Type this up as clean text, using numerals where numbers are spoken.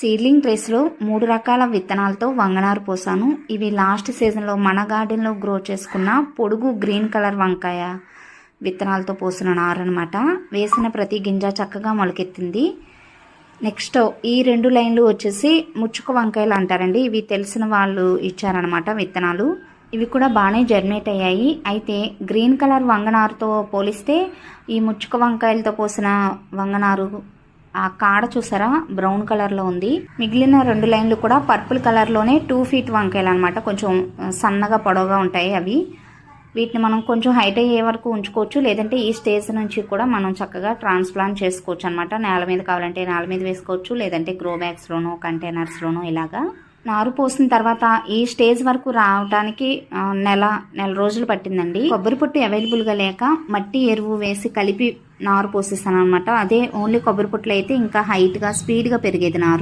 Seedling ట్రేస్లో 3 రకాల విత్తనాలతో వంగనారు పోసాను. ఇవి లాస్ట్ సీజన్లో మన గార్డెన్లో గ్రో చేసుకున్న పొడుగు గ్రీన్ కలర్ వంకాయ విత్తనాలతో పోసిన నారు అనమాట. వేసిన ప్రతి గింజ చక్కగా మొలకెత్తింది. నెక్స్ట్ ఈ 2 లైన్లు వచ్చేసి ముచ్చుక వంకాయలు అంటారండి. ఇవి తెలిసిన వాళ్ళు ఇచ్చారనమాట విత్తనాలు. ఇవి కూడా బాగానే జర్మినేట్ అయ్యాయి. అయితే గ్రీన్ కలర్ వంగనారుతో పోలిస్తే ఈ ముచ్చుక వంకాయలతో పోసిన వంగనారు ఆ కాడ చూసారా బ్రౌన్ కలర్లో ఉంది. మిగిలిన 2 లైన్లు కూడా పర్పుల్ కలర్లోనే 2 ఫీట్ వంకాయలు అనమాట. కొంచెం సన్నగా పొడవుగా ఉంటాయి అవి. వీటిని మనం కొంచెం హైట్ అయ్యే వరకు ఉంచుకోవచ్చు, లేదంటే ఈ స్టేజ్ నుంచి కూడా మనం చక్కగా ట్రాన్స్ప్లాంట్ చేసుకోవచ్చు అనమాట. నేల మీద కావాలంటే నేల మీద వేసుకోవచ్చు, లేదంటే గ్రో బ్యాగ్స్లోనో కంటైనర్స్లోనో ఇలాగా. నారు పోసిన తర్వాత ఈ స్టేజ్ వరకు రావడానికి నెల రోజులు పట్టిందండి. కొబ్బరి పొట్టు అవైలబుల్గా లేక మట్టి ఎరువు వేసి కలిపి నారు పోసేస్తాను అనమాట. అదే ఓన్లీ కొబ్బరి పొట్లు అయితే ఇంకా హైట్గా స్పీడ్గా పెరిగేది నారు.